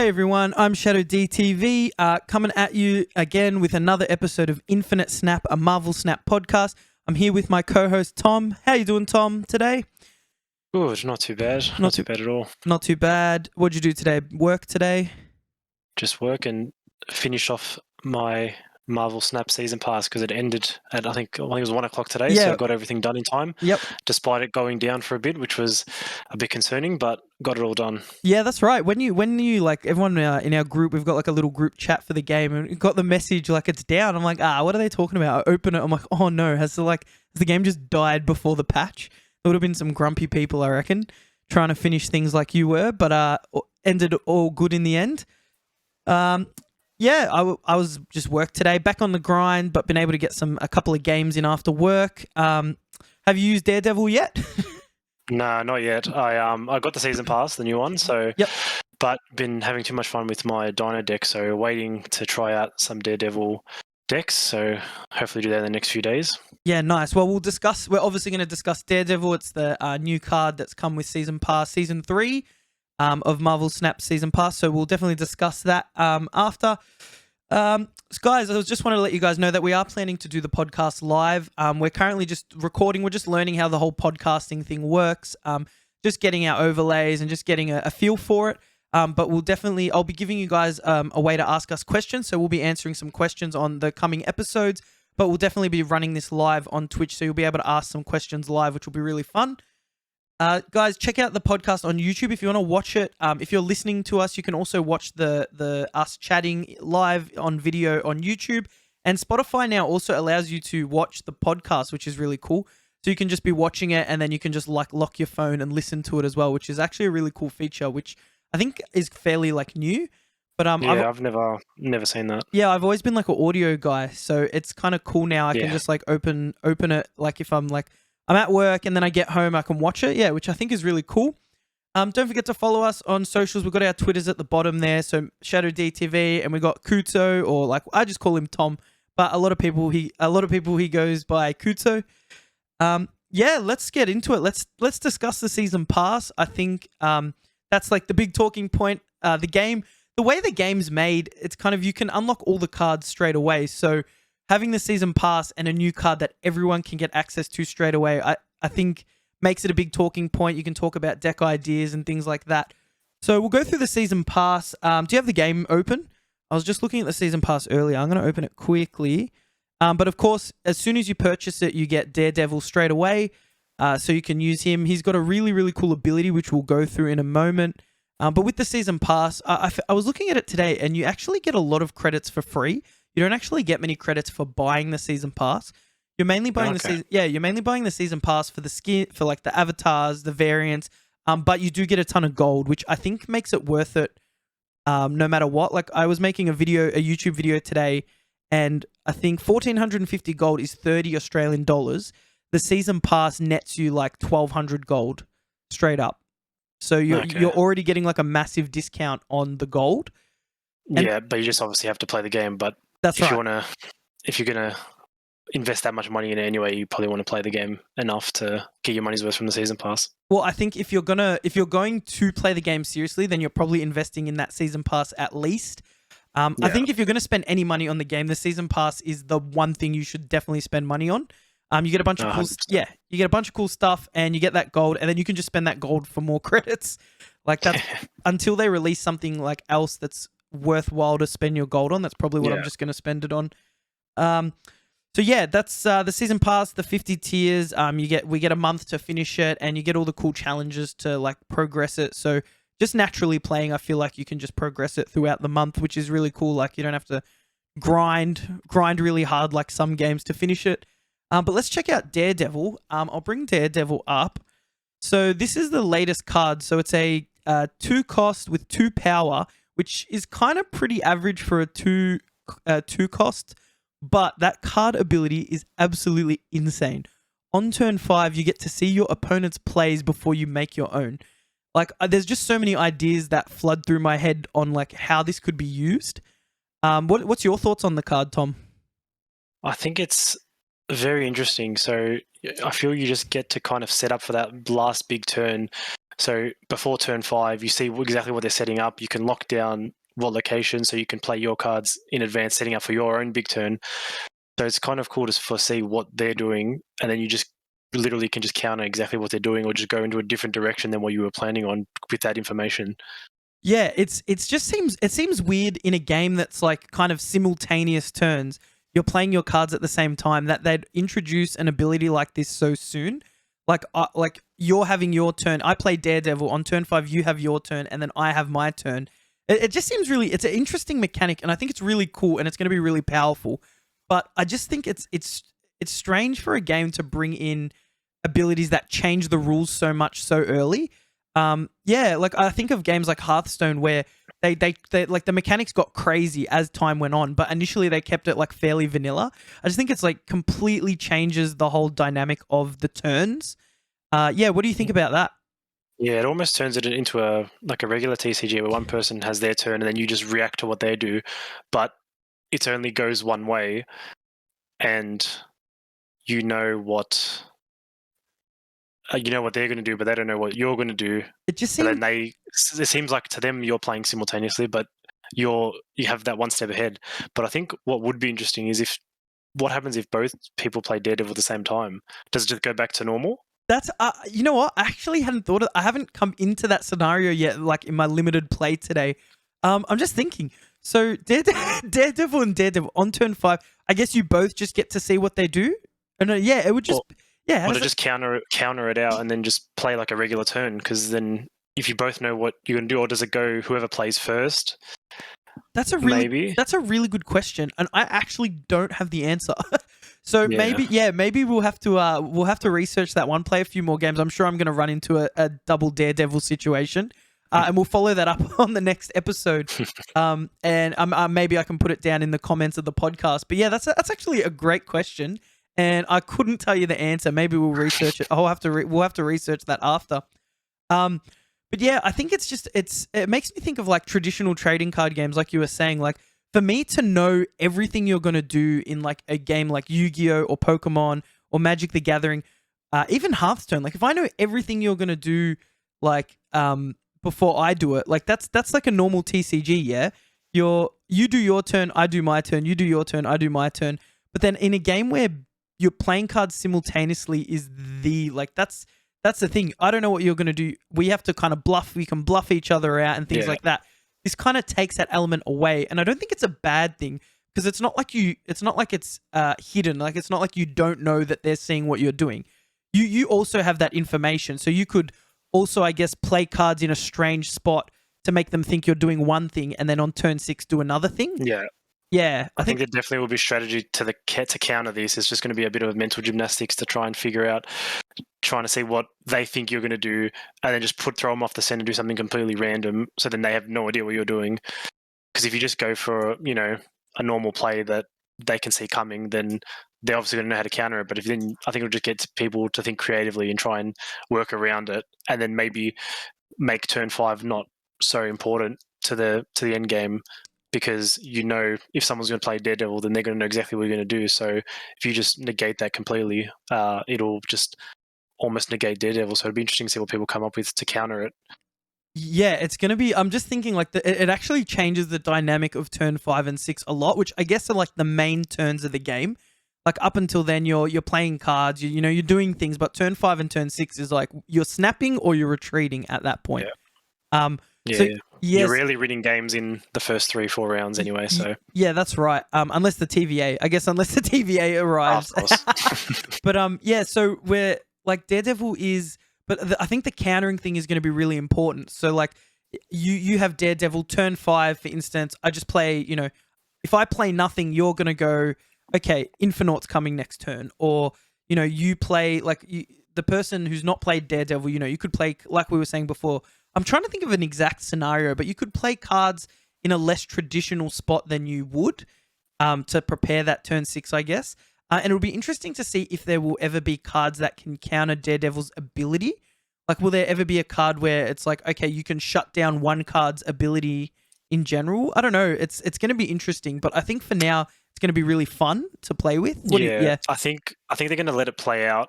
Hey everyone, I'm ShadowDTV, coming at you again with another episode of Infinite Snap, a Marvel Snap podcast. I'm here with my co-host Tom. How you doing, Tom, today? Good, not too bad. Not too bad at all. Not too bad. What'd you do today? Work today? Just work and finish off my Marvel Snap season pass because it ended at I think it was 1 o'clock today. So I got everything done in time. Yep. Despite it going down for a bit, which was a bit concerning, but got it all done. Yeah, that's right. When you like everyone in our group, we've got like a little group chat for the game, and we got the message like it's down. I'm like, what are they talking about? I open it. I'm like, oh no, has the game just died before the patch? There would have been some grumpy people, I reckon, trying to finish things like you were, but ended all good in the end. Yeah, I was just work today, back on the grind, but been able to get a couple of games in after work. Have you used Daredevil yet? No, not yet. I got the season pass, the new one. So, yep. But been having too much fun with my Dino deck, so waiting to try out some Daredevil decks. So hopefully do that in the next few days. Yeah, nice. Well, we're obviously going to discuss Daredevil. It's the new card that's come with Season Pass, Season 3. Of Marvel Snap Season Pass, so we'll definitely discuss that after. Guys, I just wanted to let you guys know that we are planning to do the podcast live. We're currently just recording. We're just learning how the whole podcasting thing works, just getting our overlays and just getting a feel for it. But I'll be giving you guys a way to ask us questions, so we'll be answering some questions on the coming episodes, but we'll definitely be running this live on Twitch, so you'll be able to ask some questions live, which will be really fun. Guys, check out the podcast on YouTube if you want to watch it. If you're listening to us, you can also watch the us chatting live on video on YouTube. And Spotify now also allows you to watch the podcast, which is really cool. So you can just be watching it and then you can just lock your phone and listen to it as well, which is actually a really cool feature, which I think is fairly new. But yeah, I've never seen that. Yeah, I've always been like an audio guy, so it's kind of cool now. I can just open it if I'm at work and then I get home, I can watch it. Yeah, which I think is really cool. Don't forget to follow us on socials. We've got our Twitters at the bottom there. So ShadowDTV, and we got Kuto, or I just call him Tom, but a lot of people he goes by Kuto. Yeah, let's get into it. Let's discuss the season pass. I think that's the big talking point. The way the game's made, it's kind of you can unlock all the cards straight away. So having the season pass and a new card that everyone can get access to straight away, I think makes it a big talking point. You can talk about deck ideas and things like that. So we'll go through the season pass. Do you have the game open? I was just looking at the season pass earlier. I'm going to open it quickly. But of course, as soon as you purchase it, you get Daredevil straight away. So you can use him. He's got a really, really cool ability, which we'll go through in a moment. But with the season pass, I was looking at it today, and you actually get a lot of credits for free. You don't actually get many credits for buying the season pass. You're mainly buying you're mainly buying the season pass for the skin, for the avatars, the variants. But you do get a ton of gold, which I think makes it worth it. No matter what. I was making a YouTube video today, and I think 1,450 gold is 30 Australian dollars. The season pass nets you 1,200 gold straight up. So you're already getting a massive discount on the gold. And yeah, but you just obviously have to play the game. But that's if you're gonna invest that much money in it anyway, you probably want to play the game enough to get your money's worth from the season pass. Well, I think if you're going to play the game seriously, then you're probably investing in that season pass at least. I think if you're going to spend any money on the game, the season pass is the one thing you should definitely spend money on. You get a bunch of you get a bunch of cool stuff, and you get that gold, and then you can just spend that gold for more credits. That's until they release something else that's worthwhile to spend your gold on. That's probably what I'm just going to spend it on. So yeah, that's the season pass, the 50 tiers. We get a month to finish it, and you get all the cool challenges to progress it. So just naturally playing, I feel like you can just progress it throughout the month, which is really cool. You don't have to grind really hard like some games to finish it. But let's check out Daredevil. I'll bring Daredevil up. So this is the latest card. So it's a 2 cost with 2 power, which is kind of pretty average for a 2 cost. But that card ability is absolutely insane. On turn 5, you get to see your opponent's plays before you make your own. There's just so many ideas that flood through my head on how this could be used. What's your thoughts on the card, Tom? I think it's very interesting. So I feel you just get to kind of set up for that last big turn So before turn 5, you see exactly what they're setting up. You can lock down what location, so you can play your cards in advance, setting up for your own big turn. So it's kind of cool to foresee what they're doing, and then you just literally can just counter exactly what they're doing, or just go into a different direction than what you were planning on with that information. Yeah, it seems weird in a game that's like kind of simultaneous turns. You're playing your cards at the same time, that they'd introduce an ability like this so soon. Like you're having your turn. I play Daredevil on turn 5. You have your turn, and then I have my turn. It just seems really. It's an interesting mechanic, and I think it's really cool, and it's going to be really powerful. But I just think it's strange for a game to bring in abilities that change the rules so much so early. Yeah, like I think of games like Hearthstone where they like the mechanics got crazy as time went on, but initially they kept it like fairly vanilla. I just think it's like completely changes the whole dynamic of the turns. Yeah, what do you think about that? Yeah, it almost turns it into a regular TCG where one person has their turn and then you just react to what they do, but it only goes one way, and you know what they're going to do, but they don't know what you're going to do. It just seems. It seems like to them you're playing simultaneously, but you have that one step ahead. But I think what would be interesting is what happens if both people play Daredevil at the same time? Does it just go back to normal? That's you know what? I actually hadn't thought of. I haven't come into that scenario yet. Like in my limited play today, I'm just thinking. So Daredevil and Daredevil on turn 5. I guess you both just get to see what they do. And yeah, it would just or to just counter it out and then just play like a regular turn, because then if you both know what you're going to do, or does it go whoever plays first? That's a really good question, and I actually don't have the answer. So maybe we'll have to research that one, play a few more games. I'm sure I'm going to run into a double Daredevil situation, and we'll follow that up on the next episode. And maybe I can put it down in the comments of the podcast. But yeah, that's actually a great question, and I couldn't tell you the answer. Maybe we'll research it. We'll have to research that after. But yeah, I think it makes me think of like traditional trading card games, like you were saying. Like for me to know everything you're going to do in like a game like Yu-Gi-Oh! Or Pokemon or Magic the Gathering, even Hearthstone, like if I know everything you're going to do, like before I do it, like that's like a normal TCG, yeah? You do your turn, I do my turn, you do your turn, I do my turn. But then in a game where you're playing cards simultaneously that's the thing. I don't know what you're going to do. We have to kind of bluff. We can bluff each other out and things like that. This kind of takes that element away, and I don't think it's a bad thing, because it's not like it's hidden. Like it's not like you don't know that they're seeing what you're doing. You also have that information, so you could also, I guess, play cards in a strange spot to make them think you're doing one thing, and then on turn 6 do another thing. Yeah, I think there definitely will be strategy to counter this. It's just going to be a bit of mental gymnastics to try and figure out, trying to see what they think you're going to do, and then just throw them off the scent and do something completely random, so then they have no idea what you're doing. Because if you just go for a normal play that they can see coming, then they're obviously going to know how to counter it. But I think it'll just get people to think creatively and try and work around it, and then maybe make turn 5 not so important to the end game. Because if someone's going to play Daredevil, then they're going to know exactly what you're going to do. So if you just negate that completely, it'll just almost negate Daredevil. So it'd be interesting to see what people come up with to counter it. Yeah, it's going to be. I'm just thinking like it actually changes the dynamic of turn 5 and 6 a lot, which I guess are like the main turns of the game. Like up until then, you're playing cards, you're doing things, but turn 5 and turn 6 is like you're snapping or you're retreating at that point. You're rarely winning games in the first 3-4 rounds anyway. So yeah, that's right. Unless the TVA arrives. Oh, of course. But so we're like Daredevil is, but I think the countering thing is going to be really important. So like you have Daredevil turn 5, for instance. I just play, if I play nothing, you're going to go, okay, Infinite's coming next turn, or you play the person who's not played Daredevil. You could play, like we were saying before. I'm trying to think of an exact scenario, but you could play cards in a less traditional spot than you would to prepare that turn 6, I guess. And it'll be interesting to see if there will ever be cards that can counter Daredevil's ability. Like, will there ever be a card where it's like, okay, you can shut down one card's ability in general? I don't know. It's going to be interesting, but I think for now it's going to be really fun to play with. I think they're going to let it play out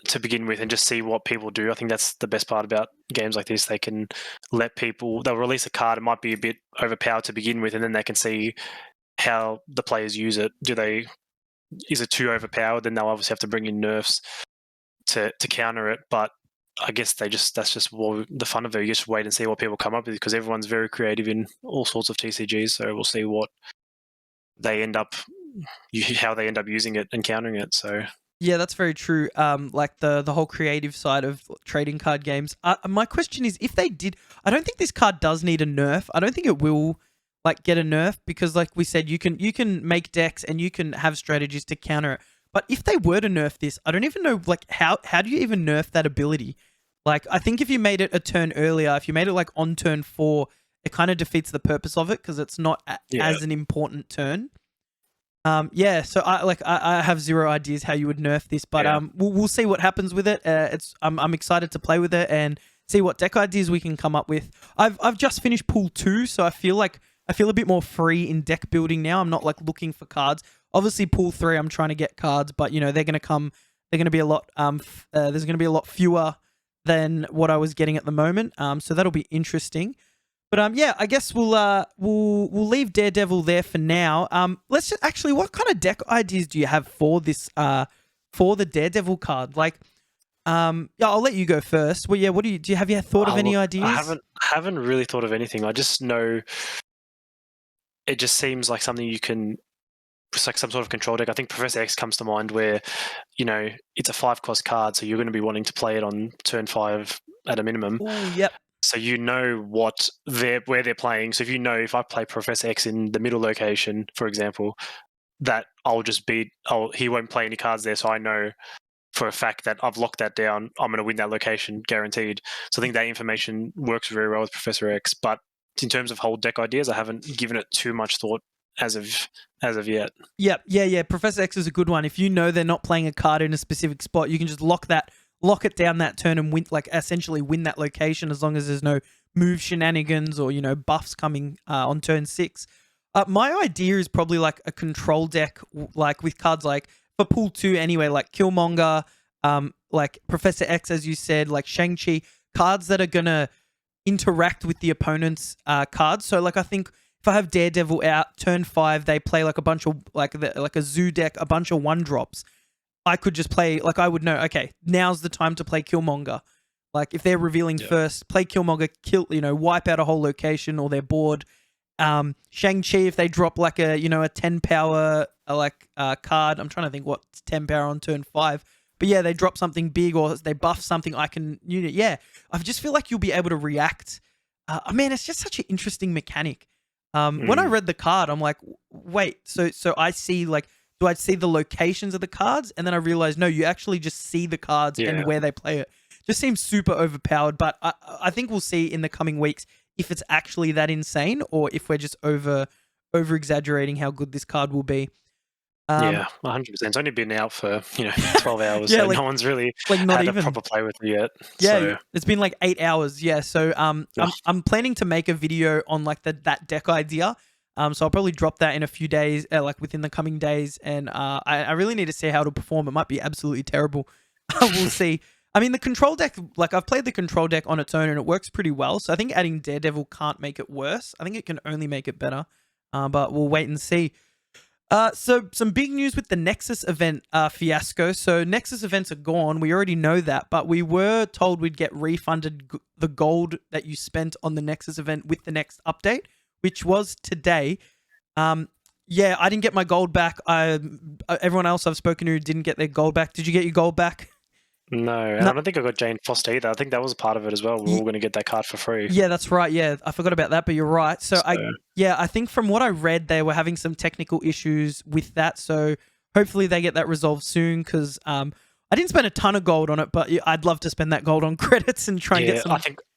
to begin with and just see what people do. I think that's the best part about games like this. They can let people, they'll release a card, it might be a bit overpowered to begin with, and then they can see how the players use it. Is it too overpowered? Then they'll obviously have to bring in nerfs to counter it. But I guess that's just the fun of it. You just wait and see what people come up with, because everyone's very creative in all sorts of TCGs. So we'll see what they end up, how they end up using it and countering it. So yeah, that's very true. Like the whole creative side of trading card games. My question is, if they did, I don't think this card does need a nerf. I don't think it will like get a nerf, because like we said, you can make decks and you can have strategies to counter it. But if they were to nerf this, I don't even know like how do you even nerf that ability? Like, I think if you made it a turn earlier, if you made it like on turn 4, it kind of defeats the purpose of it, because it's not as an important turn. Yeah, so I have zero ideas how you would nerf this, but we'll see what happens with it. I'm excited to play with it and see what deck ideas we can come up with. I've just finished pool 2, so I feel a bit more free in deck building now. I'm not like looking for cards. Obviously, pool 3, I'm trying to get cards, but you know they're going to be a lot. There's going to be a lot fewer than what I was getting at the moment. So that'll be interesting. But yeah, I guess we'll leave Daredevil there for now. Let's just actually, what kind of deck ideas do you have for this for the Daredevil card? Like, yeah, I'll let you go first. Well, yeah, what do you have? You thought of any ideas? I haven't really thought of anything. I just know it just seems like something you can. It's like some sort of control deck. I think Professor X comes to mind, where you know it's a 5-cost card, so you're going to be wanting to play it on turn 5 at a minimum. Ooh, yep. So you know where they're playing. So if I play Professor X in the middle location, for example, that he won't play any cards there. So I know for a fact that I've locked that down. I'm going to win that location guaranteed. So I think that information works very well with Professor X. But in terms of whole deck ideas, I haven't given it too much thought as of yet. Yep. Yeah. Professor X is a good one. If you know they're not playing a card in a specific spot, you can just lock it down that turn and win, like essentially win that location, as long as there's no move shenanigans or, you know, buffs coming on turn 6. My idea is probably like a control deck, like with cards like for pool 2 anyway, like Killmonger, like Professor X, as you said, like Shang-Chi, cards that are gonna interact with the opponent's cards. So like I think if I have Daredevil out turn 5, they play like a bunch of like a zoo deck, a bunch of 1-drops. I could just play, like I would know, okay, now's the time to play Killmonger. Like if they're revealing first, play Killmonger, wipe out a whole location or they're bored. Shang-Chi, if they drop like a 10 power card, I'm trying to think what 10 power on turn 5. But yeah, they drop something big or they buff something, I just feel like you'll be able to react. Man, it's just such an interesting mechanic. When I read the card, I'm like, wait, so I see like, do I see the locations of the cards? And then I realized, no, you actually just see the cards and where they play it. Just seems super overpowered, but I think we'll see in the coming weeks if it's actually that insane or if we're just over exaggerating how good this card will be. Yeah, 100%. It's only been out for 12 hours, so no one's really not had even a proper play with it yet. Yeah, so. It's been like 8 hours. Yeah, so I'm planning to make a video on like that deck idea. So I'll probably drop that in a few days, like within the coming days, and I really need to see how it'll perform. It might be absolutely terrible. We'll see. I mean, the control deck, like I've played the control deck on its own and it works pretty well. So I think adding Daredevil can't make it worse. I think it can only make it better. But we'll wait and see. So some big news with the Nexus event fiasco. So Nexus events are gone. We already know that, but we were told we'd get refunded the gold that you spent on the Nexus event with the next update, which was today. Yeah, I didn't get my gold back. Everyone else I've spoken to didn't get their gold back. Did you get your gold back? No, and I don't think I got Jane Foster either. I think that was a part of it as well. We were all going to get that card for free. Yeah, that's right. Yeah, I forgot about that, but you're right. So I think from what I read, they were having some technical issues with that. So hopefully they get that resolved soon, because I didn't spend a ton of gold on it, but I'd love to spend that gold on credits and try and get some.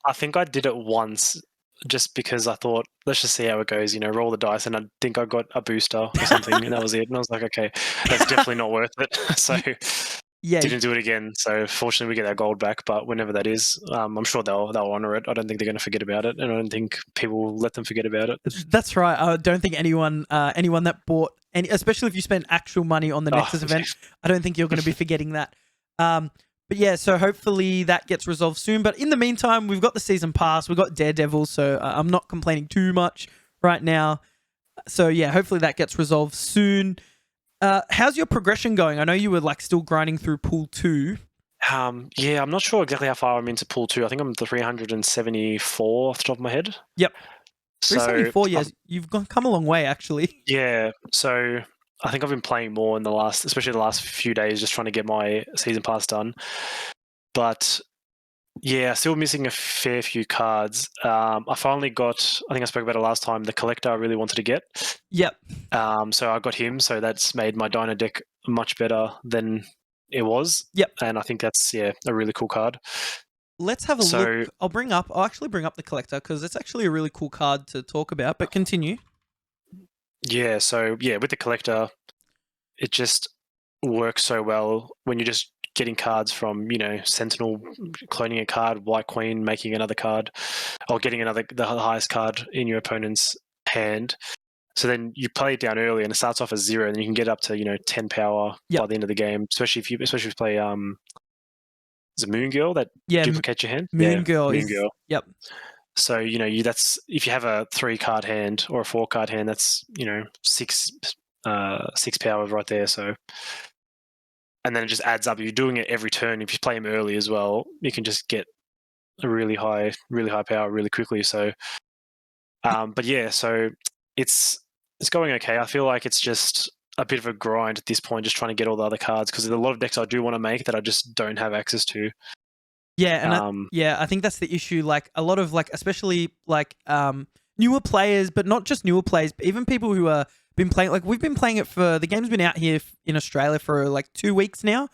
I think I did it once just because I thought, let's just see how it goes, roll the dice, and I think I got a booster or something, and that was it. And I was like, okay, that's definitely not worth it. So didn't do it again. So fortunately we get our gold back, but whenever that is, I'm sure they'll honor it. I don't think they're going to forget about it, and I don't think people will let them forget about it. That's right. I don't think anyone that bought any, especially if you spent actual money on the Nexus event, I don't think you're going to be forgetting that. But yeah, so hopefully that gets resolved soon. But in the meantime, we've got the season pass, we've got Daredevil, so I'm not complaining too much right now. So yeah, hopefully that gets resolved soon. How's your progression going? I know you were like still grinding through pool 2. Yeah, I'm not sure exactly how far I'm into pool 2. I think I'm 374 off the top of my head. Yep. So 374, yes. You've come a long way, actually. Yeah, so I think I've been playing more in especially the last few days, just trying to get my season pass done. But yeah, still missing a fair few cards. I finally got, I think I spoke about it last time, the collector I really wanted to get. Yep. So I got him, so that's made my Dino deck much better than it was. Yep. And I think that's, a really cool card. Let's have a look. I'll actually bring up the collector because it's actually a really cool card to talk about, but continue. Yeah, so with the collector, it just works so well when you're just getting cards from, Sentinel, cloning a card, White Queen, making another card, or getting the highest card in your opponent's hand. So then you play it down early and it starts off as 0, and you can get up to, 10 power by the end of the game, especially if you play is it Moon Girl that duplicates your hand? Moon Girl. Yep. So, that's, if you have a 3-card hand or a 4-card hand, that's, 6 power right there. So, and then it just adds up. If you're doing it every turn, if you play him early as well, you can just get a really high power really quickly. So, but yeah, so it's going okay. I feel like it's just a bit of a grind at this point, just trying to get all the other cards, because there's a lot of decks I do want to make that I just don't have access to. Yeah, and I think that's the issue. Like a lot of especially newer players, but not just newer players, but even people who are been playing. Like we've been playing it the game's been out here in Australia for 2 weeks now.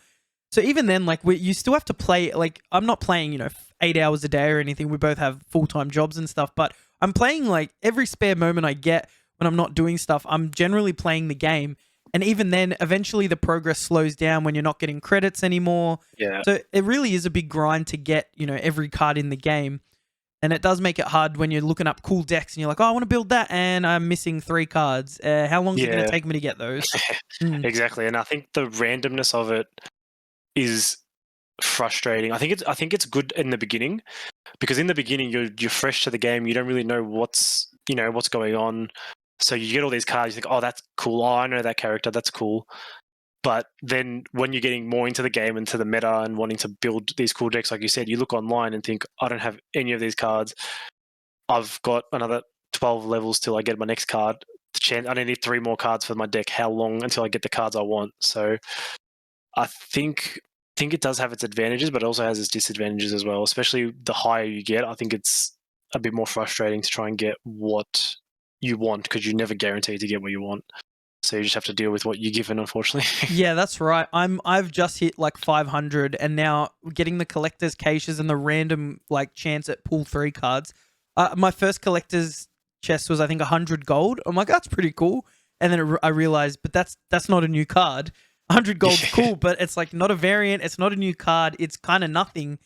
So even then, you still have to play. Like I'm not playing 8 hours a day or anything. We both have full-time jobs and stuff, but I'm playing every spare moment I get when I'm not doing stuff. I'm generally playing the game. And even then, eventually the progress slows down when you're not getting credits anymore. Yeah. So it really is a big grind to get, every card in the game. And it does make it hard when you're looking up cool decks and you're like, oh, I want to build that and I'm missing 3 cards. How long is it going to take me to get those? Exactly. And I think the randomness of it is frustrating. I think it's good in the beginning, because in the beginning you're fresh to the game. You don't really know what's going on. So you get all these cards, you think, oh, that's cool. Oh, I know that character. That's cool. But then when you're getting more into the game and to the meta and wanting to build these cool decks, like you said, you look online and think, I don't have any of these cards. I've got another 12 levels till I get my next card. I need 3 more cards for my deck. How long until I get the cards I want? So I think it does have its advantages, but it also has its disadvantages as well. Especially the higher you get, I think it's a bit more frustrating to try and get what you want, because you never guarantee to get what you want. So you just have to deal with what you're given, unfortunately. Yeah, that's right. I've just hit 500, and now getting the collector's caches and the random chance at pool 3 cards. My first collector's chest was I think 100 gold. I'm like, that's pretty cool. And then I realized, but that's not a new card. 100 gold's cool, but it's not a variant. It's not a new card. It's kind of nothing.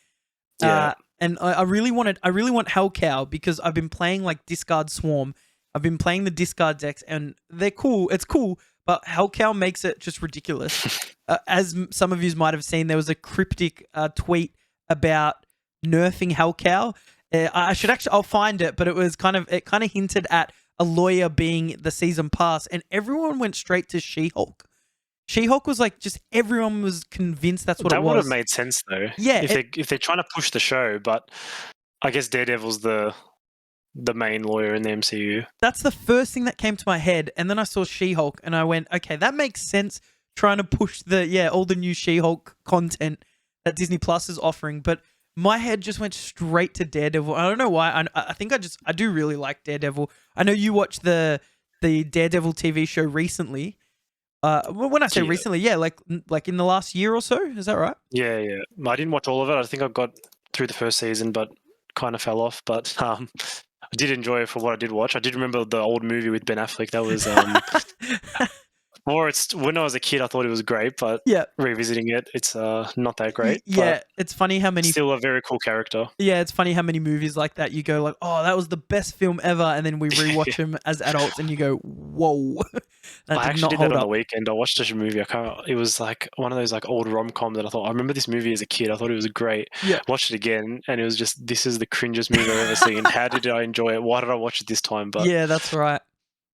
Yeah. And I really want Hellcow, because I've been playing Discard Swarm. I've been playing the discard decks, and they're cool. It's cool, but Hellcow makes it just ridiculous. As some of you might have seen, there was a cryptic tweet about nerfing Hellcow. I'll find it, but it kind of hinted at a lawyer being the season pass, and everyone went straight to She-Hulk. She-Hulk was just everyone was convinced that's what it was. That would have made sense though. Yeah, if they're trying to push the show, but I guess Daredevil's the main lawyer in the MCU. That's the first thing that came to my head, and then I saw She-Hulk, and I went, okay, that makes sense. Trying to push all the new She-Hulk content that Disney Plus is offering, but my head just went straight to Daredevil. I don't know why. I think I do really like Daredevil. I know you watched the Daredevil TV show recently. When I say recently, like in the last year or so, is that right? Yeah. I didn't watch all of it. I think I got through the first season, but kind of fell off. But I did enjoy it for what I did watch. I did remember the old movie with Ben Affleck. That was Or it's when I was a kid, I thought it was great, but Yeah. revisiting it, it's not that great. Yeah, But it's funny how many. still a very cool character. Yeah, it's funny how many movies like that you go like, oh, that was the best film ever, and then we rewatch them as adults, and you go, whoa, that I did actually not did that hold on the up. weekend. I watched this movie. I can't. It was like one of those like old rom-coms that I thought I remember this movie as a kid. I thought it was great. Yeah. Watched it again, and it was just this is the cringiest movie I've ever seen. How did I enjoy it? Why did I watch it this time? But Yeah, that's right.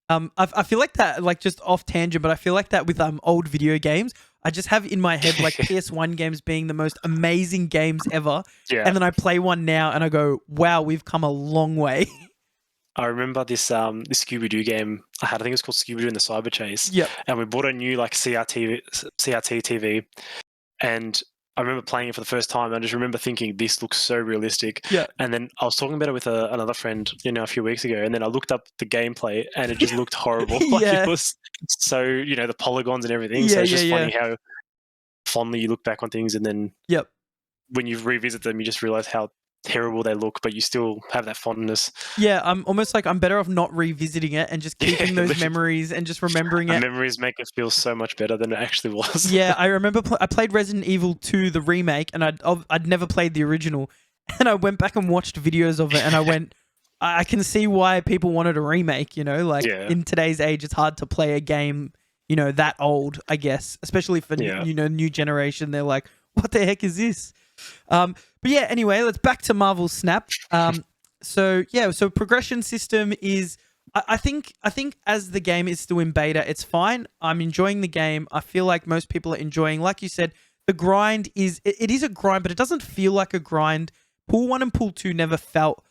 I feel like that, like just off tangent, but I feel like that with old video games. I just have in my head like PS1 games being the most amazing games ever, yeah, and then I play one now and I go, wow, we've come a long way. I remember this this Scooby Doo game I had. I think it was called Scooby Doo and the Cyber Chase. Yep. And we bought a new like CRT TV, and I remember playing it for the first time. And I just remember thinking this looks so realistic. Yeah. And then I was talking about it with another friend, a few weeks ago. And then I looked up the gameplay, and it just looked horrible. Like Yeah. it was so the polygons and everything. Yeah, so it's just yeah, funny how fondly you look back on things, and then Yep. when you revisit them, you just realize how terrible they look, but you still have that fondness. Yeah, I'm almost like I'm better off not revisiting it and just keeping those memories and just remembering it. Memories make it feel so much better than it actually was. Yeah, I remember I played Resident Evil 2, the remake, and I'd never played the original, and I went back and watched videos of it, and I went, I can see why people wanted a remake. In today's age, it's hard to play a game, that old, I guess, especially for new generation. They're like, what the heck is this? But yeah, anyway, let's back to Marvel Snap. So progression system is, I think as the game is still in beta, it's fine. I'm enjoying the game. I feel like most people are enjoying, like you said, the grind is, it is a grind, but it doesn't feel like a grind. Pool 1 and Pool 2 never felt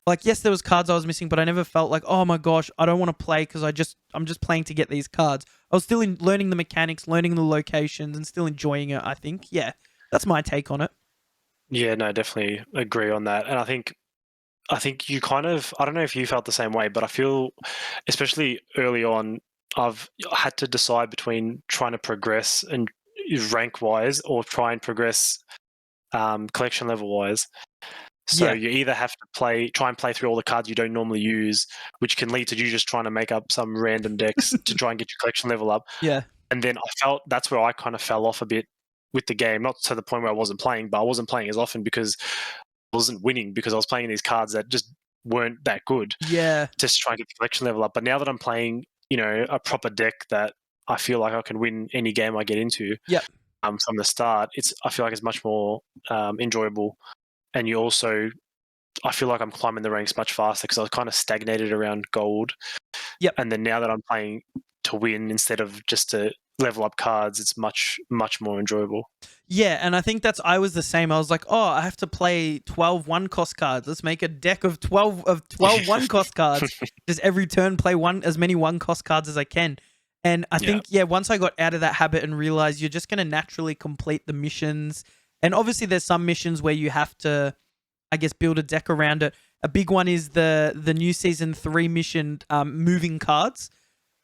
like, yes, there was cards I was missing, but I never felt like, oh my gosh, I don't want to play because I'm just playing to get these cards. I was still learning the mechanics, learning the locations, and still enjoying it, I think. Yeah, that's my take on it. Yeah, no, definitely agree on that. And I think you kind of, I don't know if you felt the same way, but I feel, especially early on, I've had to decide between trying to progress and rank-wise or try and progress collection level-wise. So you either have to try and play through all the cards you don't normally use, which can lead to you just trying to make up some random decks to try and get your collection level up. Yeah. And then I felt that's where I kind of fell off a bit with the game, not to the point where I wasn't playing, but I wasn't playing as often because I wasn't winning, because I was playing these cards that just weren't that good. Yeah. Just to try and get the collection level up. But now that I'm playing, a proper deck that I feel like I can win any game I get into, from the start, I feel like it's much more enjoyable. And I feel like I'm climbing the ranks much faster because I was kind of stagnated around gold. Yep. And then now that I'm playing to win instead of just to level up cards, it's much, much more enjoyable. Yeah, and I think I was the same. I was like, oh, I have to play 12 1-cost cards. Let's make a deck of 12 1-cost cards. Just every turn play as many 1-cost cards as I can. And I think, once I got out of that habit and realized you're just going to naturally complete the missions. And obviously there's some missions where you have to, I guess, build a deck around it. A big one is the new Season 3 mission, moving cards.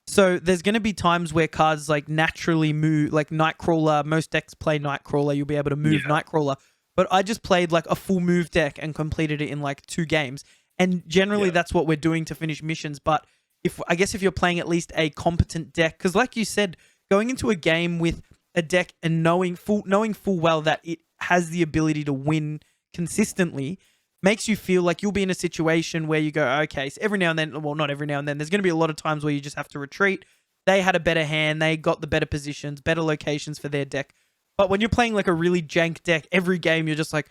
So there's going to be times where cards like naturally move, like Nightcrawler. Most decks play Nightcrawler. You'll be able to move Nightcrawler. But I just played like a full move deck and completed it in like 2 games. And generally that's what we're doing to finish missions. But if you're playing at least a competent deck, because like you said, going into a game with a deck and knowing full well that it has the ability to win consistently makes you feel like you'll be in a situation where you go, okay, so every now and then, well, not every now and then, there's going to be a lot of times where you just have to retreat. They had a better hand. They got the better positions, better locations for their deck. But when you're playing like a really jank deck, every game you're just like,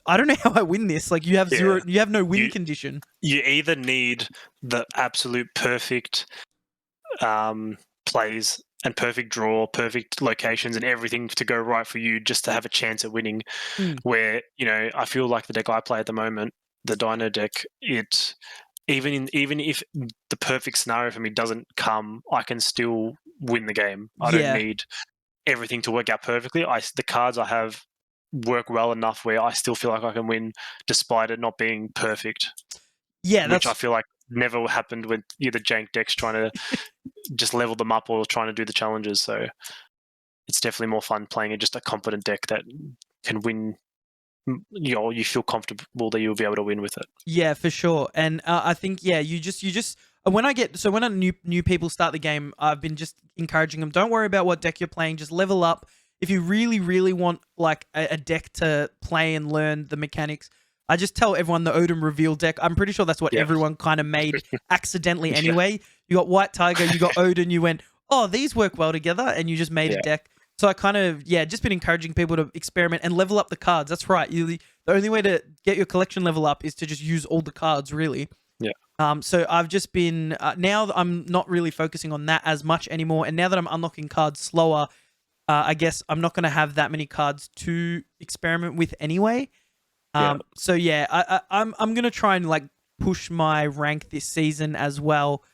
I don't know how I win this. Like you have no win condition. You either need the absolute perfect plays and perfect draw, perfect locations and everything to go right for you just to have a chance at winning. Where, I feel like the deck I play at the moment, the Dino deck, even if the perfect scenario for me doesn't come, I can still win the game. I don't need everything to work out perfectly. The cards I have work well enough where I still feel like I can win despite it not being perfect. Yeah, which I feel like never happened with either jank decks trying to just level them up or trying to do the challenges. So it's definitely more fun playing just a competent deck that can win. You feel comfortable that you'll be able to win with it. Yeah, for sure. And I think you just when a new people start the game, I've been just encouraging them. Don't worry about what deck you're playing. Just level up. If you really, really want like a deck to play and learn the mechanics, I just tell everyone the Odin reveal deck. I'm pretty sure that's what everyone kind of made accidentally anyway. You got White Tiger, you got Odin. You went, oh, these work well together, and you just made a deck. So I kind of, just been encouraging people to experiment and level up the cards. That's right. The only way to get your collection level up is to just use all the cards, really. Yeah. So I've just been, now that I'm not really focusing on that as much anymore. And now that I'm unlocking cards slower, I guess I'm not going to have that many cards to experiment with anyway. So yeah, I'm going to try and like push my rank this season as well.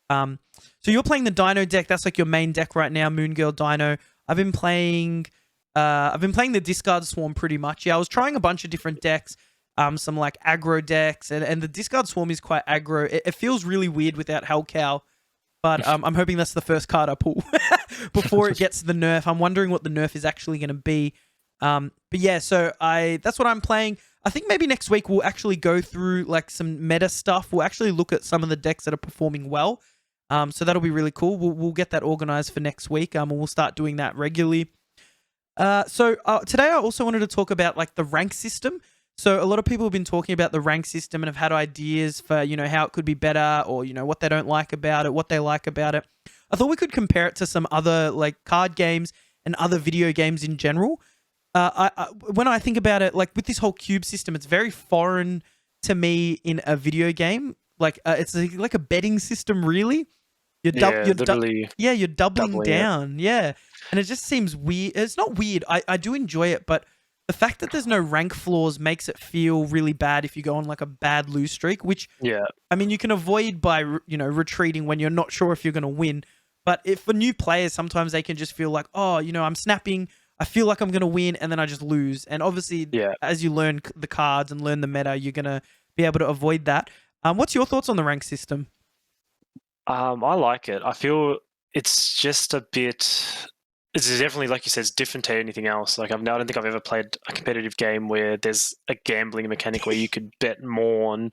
So you're playing the Dino deck. That's like your main deck right now, Moon Girl Dino. I've been playing the Discard Swarm pretty much. Yeah, I was trying a bunch of different decks, some like aggro decks, and the Discard Swarm is quite aggro. It feels really weird without Hellcow, but I'm hoping that's the first card I pull before it gets the nerf. I'm wondering what the nerf is actually going to be. But yeah, so that's what I'm playing. I think maybe next week we'll actually go through like some meta stuff. We'll actually look at some of the decks that are performing well. So that'll be really cool. We'll get that organized for next week. And we'll start doing that regularly. So today I also wanted to talk about like the rank system. So a lot of people have been talking about the rank system and have had ideas for, how it could be better, or, what they don't like about it, what they like about it. I thought we could compare it to some other like card games and other video games in general. When I think about it, like with this whole cube system, it's very foreign to me in a video game. Like it's like a betting system, really. You're doubling down. Yeah. And it just seems weird. It's not weird. I do enjoy it, but the fact that there's no rank floors makes it feel really bad if you go on like a bad lose streak, which, I mean, you can avoid by, retreating when you're not sure if you're going to win. But if for new players, sometimes they can just feel like, oh, I'm snapping. I feel like I'm going to win, and then I just lose. And obviously, as you learn the cards and learn the meta, you're going to be able to avoid that. What's your thoughts on the rank system? I like it. I feel it's just a bit. It's definitely, like you said, it's different to anything else. Like I don't think I've ever played a competitive game where there's a gambling mechanic where you could bet more on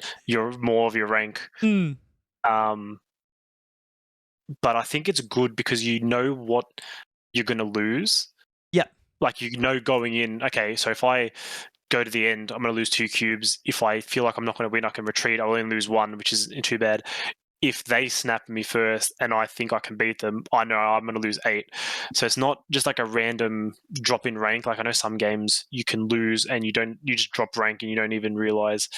more of your rank. But I think it's good because you know what you're going to lose. Yeah. Like going in. Okay, so if I go to the end, I'm going to lose 2 cubes. If I feel like I'm not going to win, I can retreat. I'll only lose 1, which isn't too bad. If they snap me first and I think I can beat them, I know I'm going to lose 8. So it's not just like a random drop in rank. Like I know some games you can lose and you just drop rank and you don't even realize,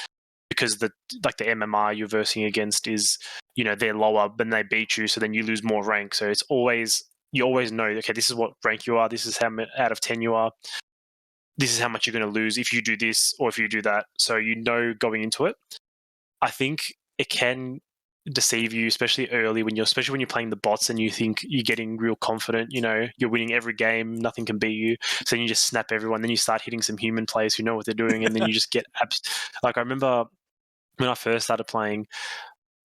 because the MMR you're versing against is, they're lower, but they beat you. So then you lose more rank. So it's you always know, okay, this is what rank you are. This is how out of 10 you are. This is how much you're going to lose if you do this or if you do that. So going into it. I think it can deceive you, especially when you're playing the bots and you think you're getting real confident, you're winning every game, nothing can beat you. So then you just snap everyone. Then you start hitting some human players who know what they're doing, and then you just get like I remember when I first started playing,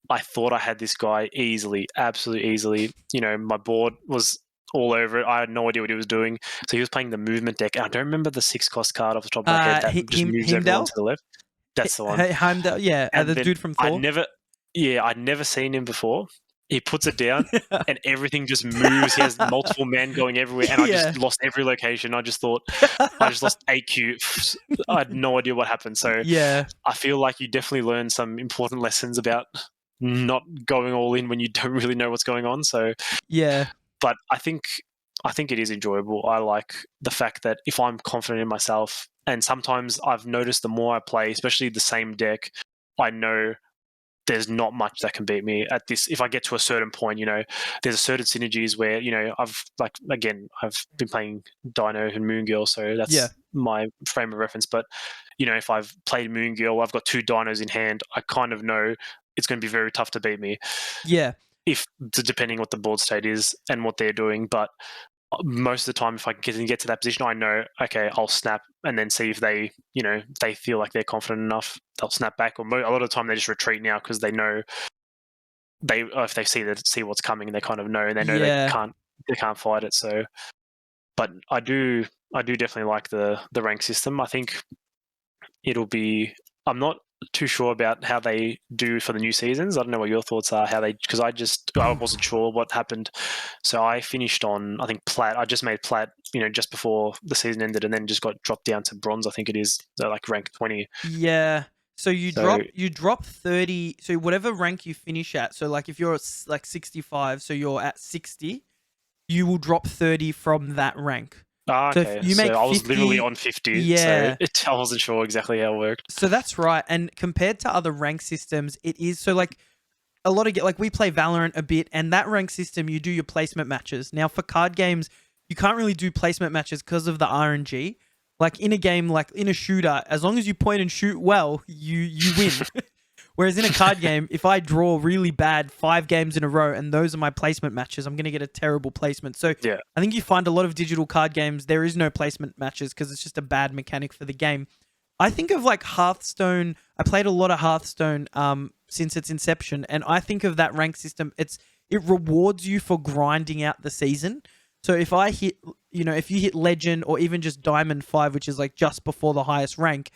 I thought I had this guy easily, absolutely easily. My board was all over it. I had no idea what he was doing. So he was playing the movement deck. I don't remember the 6-cost card off the top of my head that just moves everyone to the left. That's the one. Heimdall, yeah, the dude from Thor. I'd never seen him before. He puts it down and everything just moves. He has multiple men going everywhere, and I just lost every location. I just thought I just lost AQ. I had no idea what happened. So I feel like you definitely learn some important lessons about not going all in when you don't really know what's going on. So but I think it is enjoyable. I like the fact that if I'm confident in myself, and sometimes I've noticed the more I play, especially the same deck, I know there's not much that can beat me at this. If I get to a certain point, there's certain synergies where, I've been playing Dino and Moon Girl, so that's my frame of reference. But, if I've played Moon Girl, I've got 2 Dinos in hand, I kind of know it's going to be very tough to beat me. Yeah. Depending what the board state is and what they're doing. But most of the time, if I can get to that position, I know, okay, I'll snap and then see if they, they feel like they're confident enough, they'll snap back. Or a lot of the time they just retreat now because they know if they see what's coming, they kind of know, and they know they can't fight it. So, but I do definitely like the rank system. I think it'll be. I'm not too sure about how they do for the new seasons. I don't know what your thoughts are. Because I wasn't sure what happened, so I finished on, I think, plat. I just made plat, just before the season ended, and then just got dropped down to bronze. I think it is, so like rank 20. Yeah. So you drop 30. So whatever rank you finish at. So like if you're like 65, so you're at 60, you will drop 30 from that rank. So okay. If you make 50, I was literally on 50. Yeah. So I wasn't sure exactly how it worked. So that's right. And compared to other rank systems, it is so like a lot of like we play Valorant a bit, and that rank system you do your placement matches. Now for card games, you can't really do placement matches because of the RNG. Like in a game, like in a shooter, as long as you point and shoot well, you win. Whereas in a card game, if I draw really bad 5 games in a row and those are my placement matches, I'm going to get a terrible placement. So yeah. I think you find a lot of digital card games, there is no placement matches because it's just a bad mechanic for the game. I think of like Hearthstone. I played a lot of Hearthstone since its inception, and I think of that rank system. It rewards you for grinding out the season. So if I hit, if you hit Legend or even just Diamond 5, which is like just before the highest rank,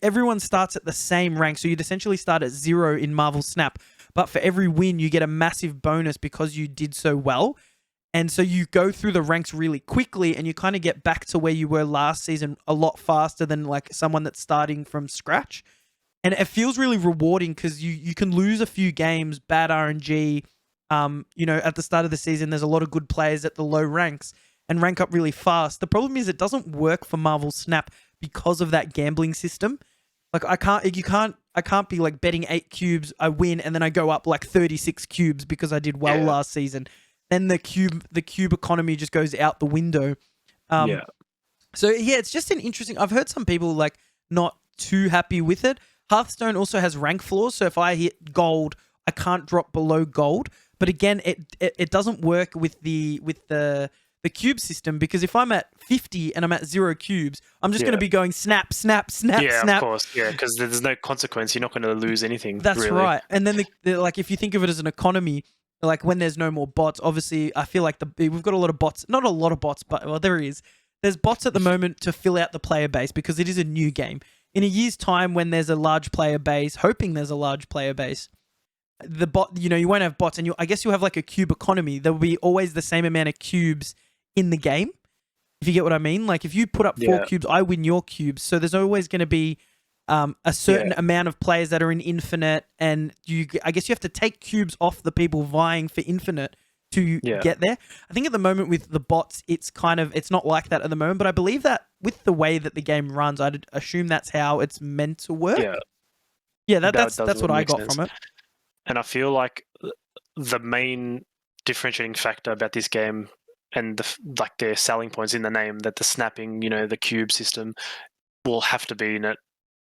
everyone starts at the same rank. So you'd essentially start at 0 in Marvel Snap, but for every win you get a massive bonus because you did so well. And so you go through the ranks really quickly and you kind of get back to where you were last season a lot faster than like someone that's starting from scratch. And it feels really rewarding because you can lose a few games, bad RNG. At the start of the season, there's a lot of good players at the low ranks and rank up really fast. The problem is it doesn't work for Marvel Snap because of that gambling system. Like I can't be like betting 8 cubes, I win, and then I go up like 36 cubes because I did well last season. Then the cube economy just goes out the window. So yeah, it's just an interesting. I've heard some people like not too happy with it. Hearthstone also has rank floors, so if I hit gold, I can't drop below gold. But again, it doesn't work with the cube system, because if I'm at 50 and I'm at 0 cubes, I'm just going to be going snap, snap, snap, snap. Of course. Yeah, because there's no consequence. You're not going to lose anything. That's really. Right. And then like if you think of it as an economy, like when there's no more bots, obviously I feel like we've got a lot of bots. Not a lot of bots, but well, there is. There's bots at the moment to fill out the player base because it is a new game. In a year's time, when there's a large player base, hoping there's a large player base, the bot, you won't have bots, and I guess you'll have like a cube economy. There will be always the same amount of cubes in the game, if you get what I mean. Like if you put up 4 cubes, I win your cubes. So there's always going to be a certain amount of players that are in infinite, and I guess you have to take cubes off the people vying for infinite to get there. I think at the moment with the bots, it's not like that at the moment, but I believe that with the way that the game runs, I'd assume that's how it's meant to work. That's what I got from it. And I feel like the main differentiating factor about this game, and their selling points in the name, that the snapping, the cube system will have to be in it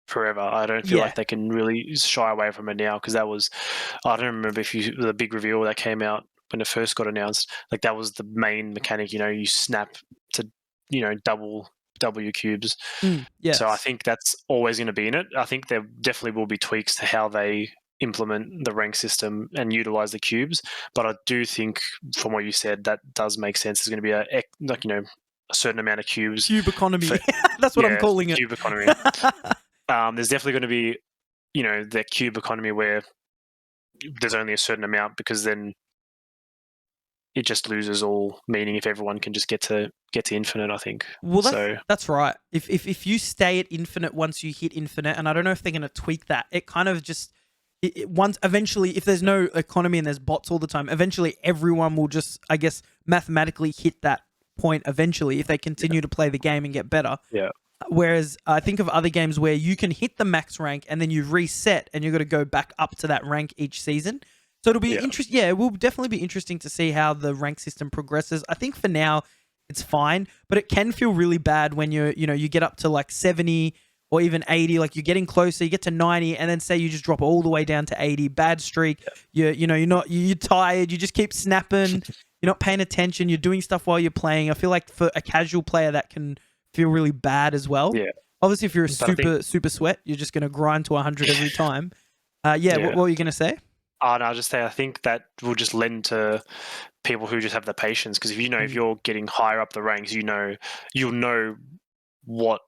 forever. I don't feel like they can really shy away from it now, because I don't remember the big reveal that came out when it first got announced, like that was the main mechanic, you snap to, double W cubes. So I think that's always going to be in it. I think there definitely will be tweaks to how they implement the rank system and utilize the cubes, but I do think from what you said, that does make sense. There's going to be a certain amount of cubes. Cube economy. That's what I'm calling it. Cube economy. There's definitely going to be, the cube economy where there's only a certain amount, because then it just loses all meaning if everyone can just get to infinite, I think. Well, that's right. If you stay at infinite once you hit infinite, and I don't know if they're going to tweak that, it kind of just once eventually, if there's no economy and there's bots all the time, eventually everyone will just, I guess, mathematically hit that point eventually if they continue to play the game and get better. Yeah. Whereas I think of other games where you can hit the max rank and then you reset and you've got to go back up to that rank each season. So it'll be interesting. Yeah, it will definitely be interesting to see how the rank system progresses. I think for now it's fine, but it can feel really bad when you get up to like 70 or even 80, like you're getting closer, you get to 90, and then say you just drop all the way down to 80, bad streak. You're tired, you just keep snapping, you're not paying attention, you're doing stuff while you're playing. I feel like for a casual player that can feel really bad as well. Yeah. Obviously, if you're a super sweat, you're just going to grind to 100 every time. What were you going to say? Oh, no, I'll just say I think that will just lend to people who just have the patience, because if if you're getting higher up the ranks, you'll know what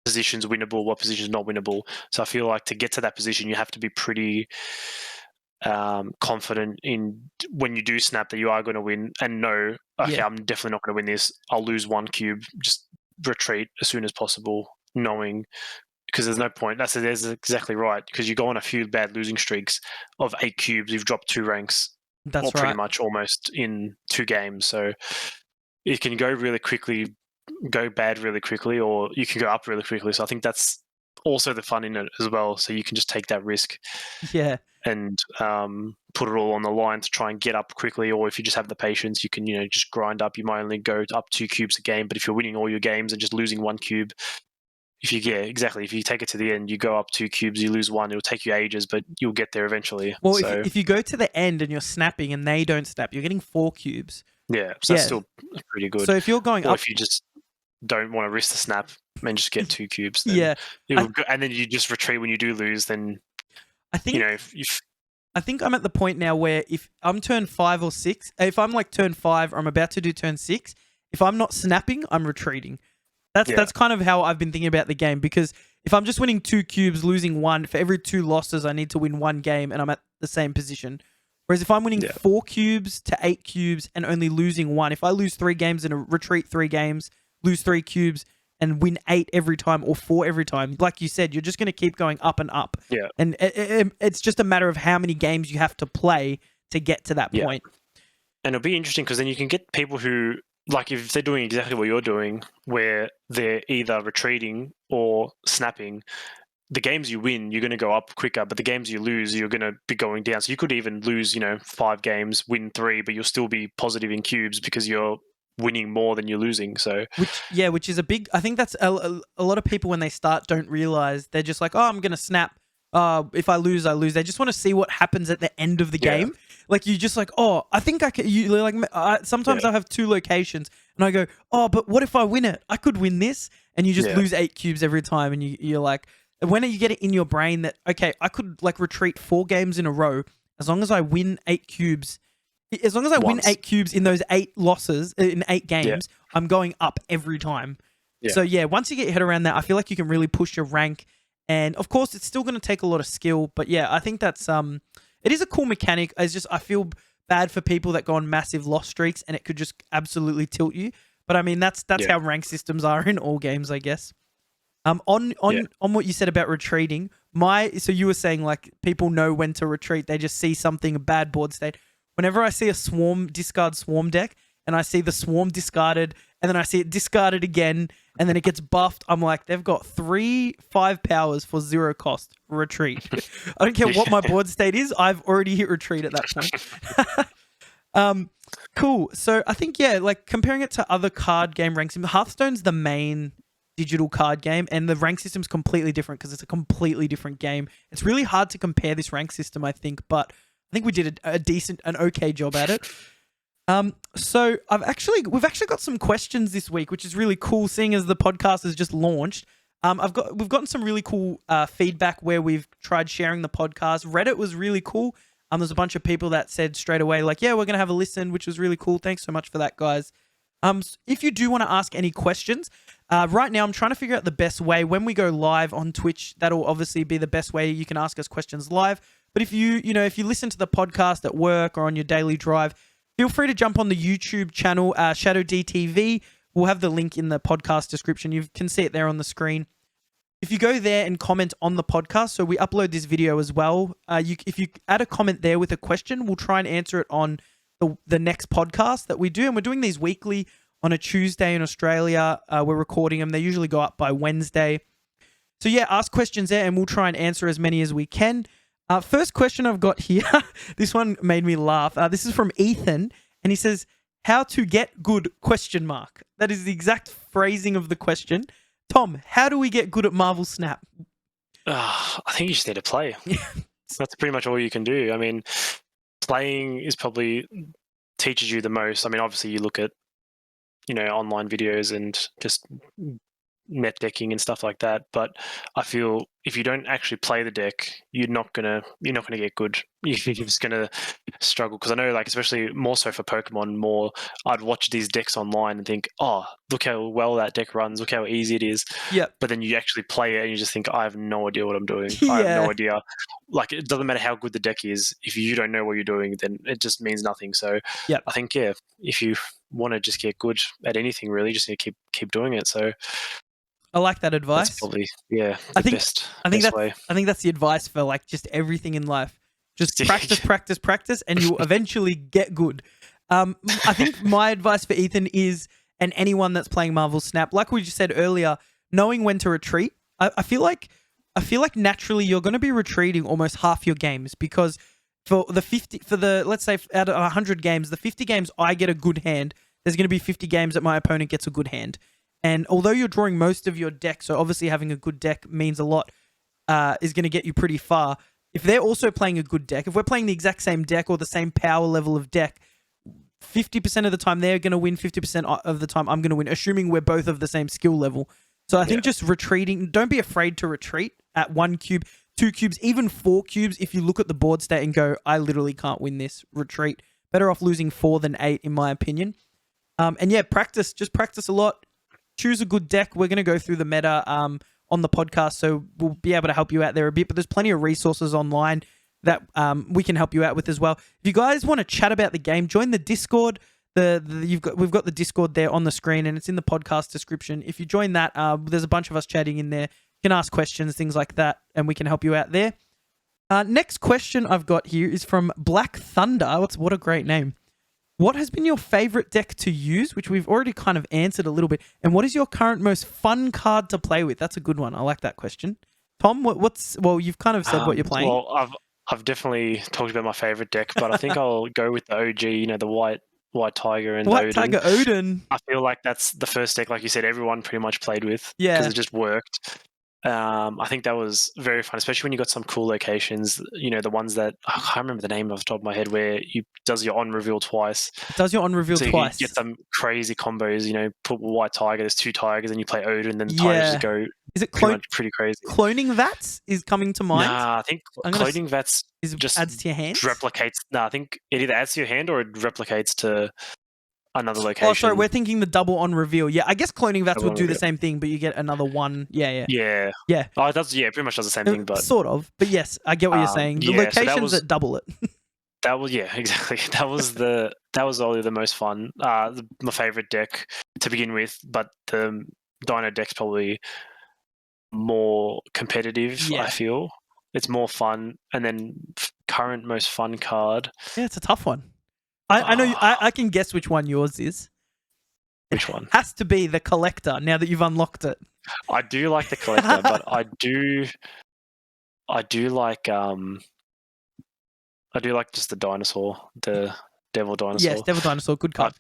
position's winnable, what position's not winnable. So I feel like to get to that position, you have to be pretty confident in when you do snap that you are going to win and know, okay, I'm definitely not going to win this. I'll lose 1 cube, just retreat as soon as possible, knowing, because there's no point. That's exactly right, because you go on a few bad losing streaks of 8 cubes, you've dropped 2 ranks, That's pretty much almost in 2 games. So it can go really quickly, go bad really quickly, or you can go up really quickly. So I think that's also the fun in it as well. So you can just take that risk. Yeah. And put it all on the line to try and get up quickly. Or if you just have the patience, you can, just grind up. You might only go up 2 cubes a game, but if you're winning all your games and just losing 1 cube, if you take it to the end, you go up 2 cubes, you lose 1. It'll take you ages, but you'll get there eventually. Well, if you go to the end and you're snapping and they don't snap, you're getting 4 cubes. Yeah, so that's still pretty good. So if you're going or up, if you just don't want to risk the snap and just get 2 cubes, then and then you just retreat when you do lose, then I think I think I'm at the point now where if I'm turn 5 or 6, if I'm like turn 5 or I'm about to do turn 6, if I'm not snapping, I'm retreating. That's kind of how I've been thinking about the game, because if I'm just winning 2 cubes, losing 1, for every 2 losses, I need to win 1 game and I'm at the same position. Whereas if I'm winning 4 cubes to 8 cubes and only losing 1, if I lose 3 games and retreat 3 games, lose 3 cubes, and win 8 every time or 4 every time, like you said, you're just going to keep going up and up. Yeah. And it's just a matter of how many games you have to play to get to that point. And it'll be interesting because then you can get people who, like, if they're doing exactly what you're doing, where they're either retreating or snapping, the games you win, you're going to go up quicker, but the games you lose, you're going to be going down. So you could even lose, 5 games, win 3, but you'll still be positive in cubes because you're winning more than you're losing. So which is a big, I think that's a lot of people when they start don't realize. They're just like, oh, I'm gonna snap, if I lose, I lose. They just want to see what happens at the end of the game. Like, you just like, oh, I think I can. Sometimes I have 2 locations and I go, oh, but what if I win it? I could win this. And you just lose 8 cubes every time. And you're like, when you get it in your brain that, okay, I could like retreat 4 games in a row as long as I win 8 cubes. As long as I win 8 cubes in those 8 losses, in 8 games, I'm going up every time. Yeah. So, once you get your head around that, I feel like you can really push your rank. And, of course, it's still going to take a lot of skill. But, I think that's it is a cool mechanic. It's just I feel bad for people that go on massive loss streaks and it could just absolutely tilt you. But, I mean, that's how rank systems are in all games, I guess. On what you said about retreating, so you were saying, like, people know when to retreat. They just see something, a bad board state. Whenever I see a discard swarm deck and I see the swarm discarded and then I see it discarded again and then it gets buffed, I'm like, they've got 3 5 powers for 0 cost. Retreat. I don't care what my board state is. I've already hit retreat at that point. Cool. So I think, like comparing it to other card game rank systems, Hearthstone's the main digital card game and the rank system's completely different because it's a completely different game. It's really hard to compare this rank system, I think, but I think we did an okay job at it. So we've actually got some questions this week, which is really cool, seeing as the podcast has just launched. We've gotten some really cool feedback where we've tried sharing the podcast. Reddit was really cool. There's a bunch of people that said straight away, like, we're gonna have a listen, which was really cool. Thanks so much for that, guys. If you do want to ask any questions, right now I'm trying to figure out the best way. When we go live on Twitch, that'll obviously be the best way you can ask us questions live. But if you listen to the podcast at work or on your daily drive, feel free to jump on the YouTube channel, ShadowDTV. We'll have the link in the podcast description. You can see it there on the screen. If you go there and comment on the podcast, so we upload this video as well. If you add a comment there with a question, we'll try and answer it on the next podcast that we do. And we're doing these weekly on a Tuesday in Australia. We're recording them. They usually go up by Wednesday. So ask questions there and we'll try and answer as many as we can. First question I've got here, this one made me laugh. This is from Ethan, and he says, how to get good ? That is the exact phrasing of the question. Tom, how do we get good at Marvel Snap? I think you just need to play. That's pretty much all you can do. I mean, playing is probably teaches you the most. I mean, obviously you look at, online videos and just net decking and stuff like that. But I feel if you don't actually play the deck, you're not gonna get good. You're just gonna struggle, because I know, like, especially more so for Pokemon, I'd watch these decks online and think, oh, look how well that deck runs, look how easy it is. Yeah. But then you actually play it and you just think, I have no idea what I'm doing. Yeah. I have no idea. Like, it doesn't matter how good the deck is. If you don't know what you're doing, then it just means nothing. So yeah, I think, yeah, if you want to just get good at anything, really, just need to keep doing it. So I like that advice. that's probably, the best way. I think that's the advice for, like, just everything in life. Just practice, and you'll eventually get good. I think my advice for Ethan is, and anyone that's playing Marvel Snap, like we just said earlier, knowing when to retreat. I feel like naturally you're going to be retreating almost half your games, because let's say out of 100 games, the 50 games I get a good hand, there's going to be 50 games that my opponent gets a good hand. And although you're drawing most of your deck, so obviously having a good deck means a lot, is going to get you pretty far. If they're also playing a good deck, if we're playing the exact same deck or the same power level of deck, 50% of the time they're going to win, 50% of the time I'm going to win, assuming we're both of the same skill level. So I think just retreating, don't be afraid to retreat at 1 cube, 2 cubes, even 4 cubes. If you look at the board state and go, I literally can't win this, retreat. Better off losing 4 than 8, in my opinion. And yeah, practice a lot. Choose a good deck. We're going to go through the meta on the podcast, so we'll be able to help you out there a bit. But there's plenty of resources online that we can help you out with as well. If you guys want to chat about the game, join the Discord. We've got the Discord there on the screen, and it's in the podcast description. If you join that, there's a bunch of us chatting in there. You can ask questions, things like that, and we can help you out there. Next question I've got here is from Black Thunder. What a great name. What has been your favorite deck to use, which we've already kind of answered a little bit, and what is your current most fun card to play with? That's a good one. I like that question. Tom, you've kind of said what you're playing. Well, I've definitely talked about my favorite deck, but I think I'll go with the OG, the White Tiger and White Odin. Tiger Odin. I feel like that's the first deck, like you said, everyone pretty much played with. Yeah. Because it just worked. I think that was very fun, especially when you got some cool locations, the ones that, I can't remember the name off the top of my head, where you does your on reveal twice. Does your on reveal twice. You get some crazy combos, put White Tiger, there's 2 Tigers, and you play Odin, and then the Tigers just go is it pretty crazy. Cloning Vats is coming to mind? Nah, I think cloning Vats just adds to your hand? Replicates. No, I think it either adds to your hand or it replicates to another location. Oh, sorry, we're thinking the double on reveal. Yeah, I guess cloning Vats would do the same thing, but you get another one. Yeah. Oh, it does. Yeah, pretty much does the same thing, but sort of. But yes, I get what you're saying. The locations that double it. That was exactly. That was only the most fun. My favorite deck to begin with, but the Dino deck's probably more competitive. I feel it's more fun, and then current most fun card. Yeah, it's a tough one. I know. I can guess which one yours is. Which one? Has to be the Collector. Now that you've unlocked it. I do like the Collector, but I do like just the dinosaur, the Devil Dinosaur. Yes, Devil Dinosaur, good card.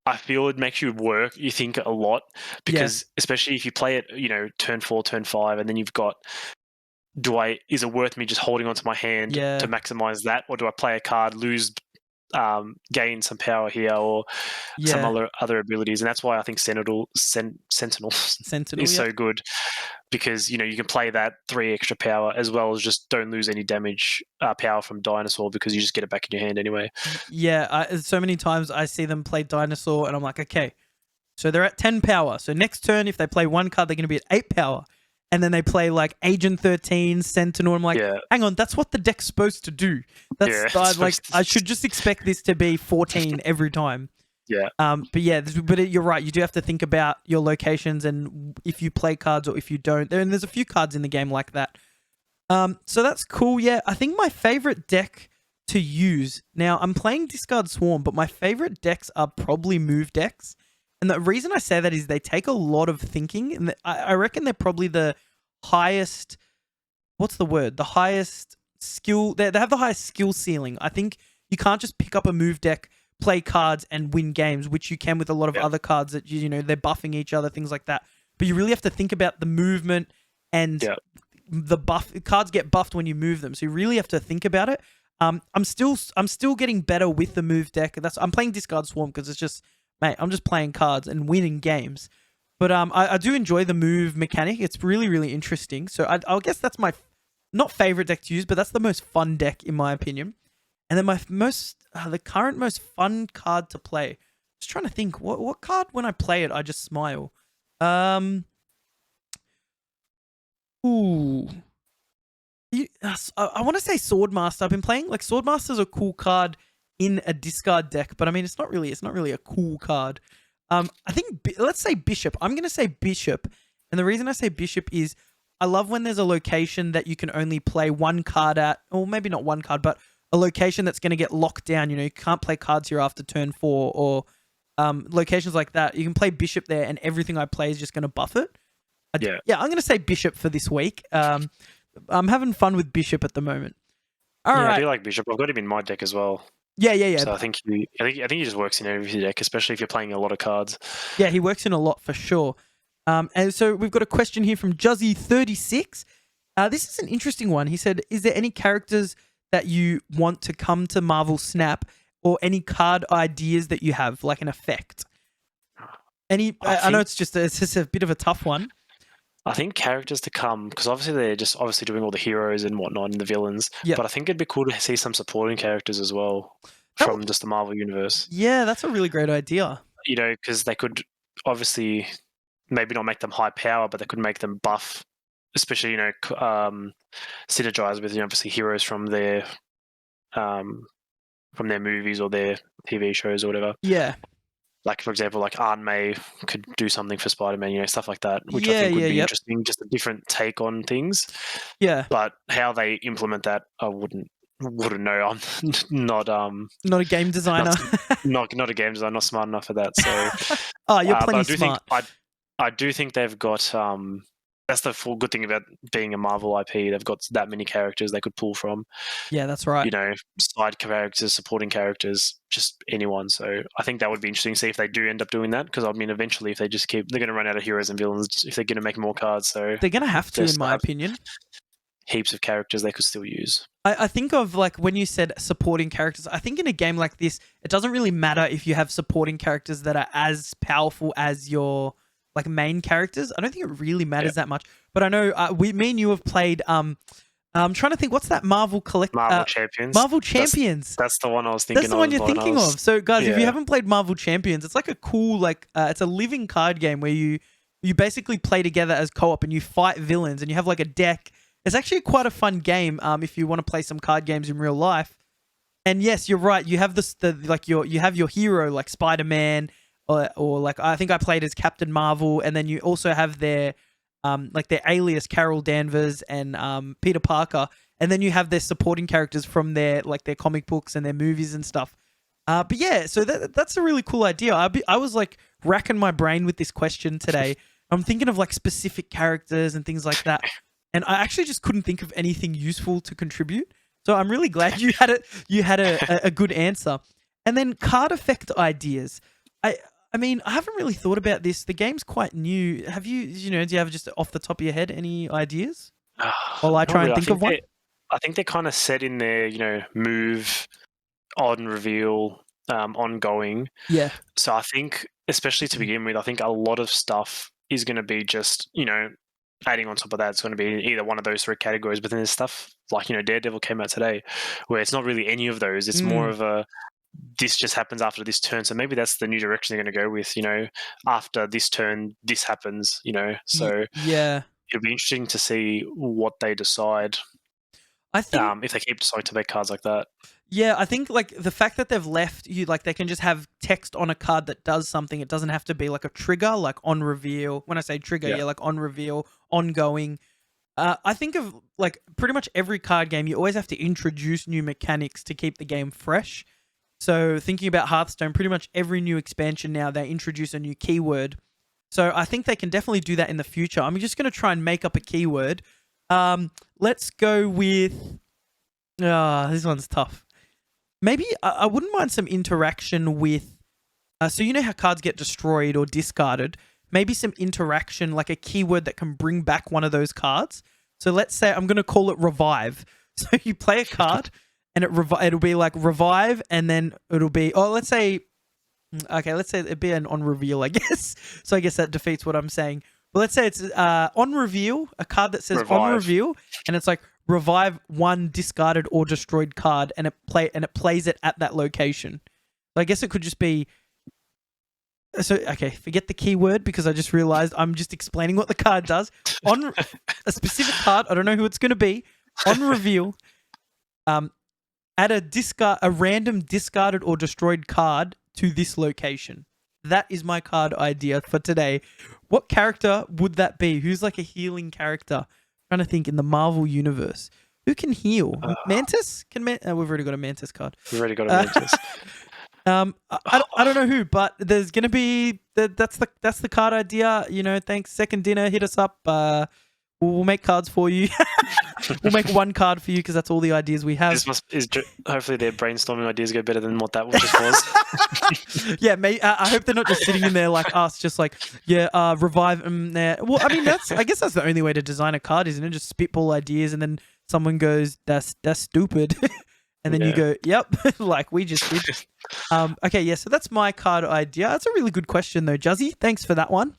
I feel it makes you work. You think a lot, because especially if you play it, turn 4, turn 5, and then you've got, is it worth me just holding onto my hand to maximize that, or do I play a card, gain some power here, or some other abilities? And that's why I think Sentinel is so good, because you can play that 3 extra power, as well as just don't lose any damage power from Dinosaur, because you just get it back in your hand anyway. So many times I see them play Dinosaur and I'm like, okay, so they're at 10 power, so next turn if they play one card they're going to be at 8 power, and then they play like Agent 13, Sentinel. I'm like, hang on, that's what the deck's supposed to do. I should just expect this to be 14 every time. Yeah. But you're right. You do have to think about your locations and if you play cards or if you don't. And there's a few cards in the game like that. So that's cool. Yeah, I think my favorite deck to use now. I'm playing Discard Swarm, but my favorite decks are probably move decks. And the reason I say that is they take a lot of thinking, and I reckon they're probably the highest. What's the word? The highest skill. They have the highest skill ceiling. I think you can't just pick up a move deck, play cards, and win games, which you can with a lot of other cards that they're buffing each other, things like that. But you really have to think about the movement and the buff. Cards get buffed when you move them, so you really have to think about it. I'm still getting better with the move deck. I'm playing Discard Swarm because it's just. Mate, I'm just playing cards and winning games. But I do enjoy the move mechanic. It's really, really interesting. So I'll guess that's my not favorite deck to use, but that's the most fun deck in my opinion. And then my the current most fun card to play. Just trying to think what card when I play it I just smile. Ooh. I want to say Swordmaster. I've been playing like Swordmaster's a cool card in a discard deck, but I mean it's not really a cool card. I think let's say Bishop. I'm gonna say Bishop, and the reason I say Bishop is I love when there's a location that you can only play one card at, or maybe not one card, but a location that's gonna get locked down. You know, you can't play cards here after turn 4, or locations like that. You can play Bishop there, and everything I play is just gonna buff it. Yeah, I'm gonna say Bishop for this week. I'm having fun with Bishop at the moment. All right. I do like Bishop. I've got him in my deck as well. Yeah. So I think he just works in every deck, especially if you're playing a lot of cards. Yeah, he works in a lot for sure. And so we've got a question here from Juzzy36. This is an interesting one. He said, "Is there any characters that you want to come to Marvel Snap, or any card ideas that you have, like an effect?" I know it's just a bit of a tough one. I think characters to come, because obviously they're just doing all the heroes and whatnot and the villains. Yep. But I think it'd be cool to see some supporting characters as well from just the Marvel universe. Yeah, that's a really great idea. You know, because they could obviously maybe not make them high power, but they could make them buff, especially, you know, synergize with, you know, obviously heroes from their movies or their TV shows or whatever. Yeah. Like, for example, like Aunt May could do something for Spider-Man, you know, stuff like that, which I think would be interesting, just a different take on things. Yeah. But how they implement that, I wouldn't know. I'm not a game designer. Not a game designer, not smart enough for that. So you're plenty smart. I do think they've got that's the full good thing about being a Marvel IP. They've got that many characters they could pull from. Yeah, that's right. You know, side characters, supporting characters, just anyone. So I think that would be interesting to see if they do end up doing that. Because I mean, eventually, if they just they're going to run out of heroes and villains if they're going to make more cards. So they're going to have to, in my opinion. Heaps of characters they could still use. I think of, like, when you said supporting characters, I think in a game like this, it doesn't really matter if you have supporting characters that are as powerful as your like main characters. I don't think it really matters that much. But I know me and you have played. I'm trying to think. What's that Marvel Champions? Marvel Champions. That's the one I was thinking. That's the one you're thinking of. So guys, if you haven't played Marvel Champions, it's like a cool it's a living card game where you basically play together as co-op and you fight villains and you have like a deck. It's actually quite a fun game. If you want to play some card games in real life. And yes, you're right. You have you have your hero like Spider-Man. Or like I think I played as Captain Marvel, and then you also have their their alias Carol Danvers and Peter Parker, and then you have their supporting characters from their comic books and their movies and stuff. But yeah, so that's a really cool idea. I was like racking my brain with this question today. I'm thinking of like specific characters and things like that, and I actually just couldn't think of anything useful to contribute. So I'm really glad you had it. You had a good answer. And then card effect ideas. I mean, I haven't really thought about this. The game's quite new. Have you, do you have just off the top of your head any ideas? While I try and think of one? I think they're kind of set in their, you know, move, on reveal, ongoing. Yeah. So I think, especially to begin with, I think a lot of stuff is going to be just, you know, adding on top of that, it's going to be either one of those 3 categories. But then there's stuff like, you know, Daredevil came out today, where it's not really any of those. It's more of a, this just happens after this turn. So maybe that's the new direction they're going to go with, you know, after this turn, this happens, you know. So yeah, it'll be interesting to see what they decide. I think if they keep deciding to make cards like that. Yeah, I think like the fact that they've left you, like they can just have text on a card that does something. It doesn't have to be like a trigger, like on reveal. When I say trigger, like on reveal, ongoing. I think of like pretty much every card game, you always have to introduce new mechanics to keep the game fresh. So thinking about Hearthstone, pretty much every new expansion now, they introduce a new keyword. So I think they can definitely do that in the future. I'm just going to try and make up a keyword. Let's go with... this one's tough. Maybe I wouldn't mind some interaction with... so you know how cards get destroyed or discarded? Maybe some interaction, like a keyword that can bring back one of those cards. So let's say I'm going to call it Revive. So you play a card... and it'll be like revive, and then it'll be, let's say Okay, let's say it'd be an on reveal, I guess. So I guess that defeats what I'm saying. But let's say it's on reveal, a card that says on reveal, and it's like revive one discarded or destroyed card, and it plays it at that location. So I guess it could just be. So okay, forget the keyword because I just realized I'm just explaining what the card does. On a specific card, I don't know who it's going to be. On reveal, add a random discarded or destroyed card to this location. That is my card idea for today. What character would that be? Who's like a healing character? I'm trying to think in the Marvel universe. Who can heal? Mantis? We've already got a Mantis card. We've already got a Mantis. I don't know who, but there's gonna be that's the card idea. You know, thanks. Second dinner, hit us up. We'll make cards for you. We'll make one card for you because that's all the ideas we have. Hopefully their brainstorming ideas go better than what that just was. Yeah, I hope they're not just sitting in there like us, just like revive them there. Well, I mean I guess that's the only way to design a card, isn't it? Just spitball ideas, and then someone goes, "That's stupid." And then you go, yep, like we just did. Okay, yeah, so that's my card idea. That's a really good question, though, Juzzy. Thanks for that one.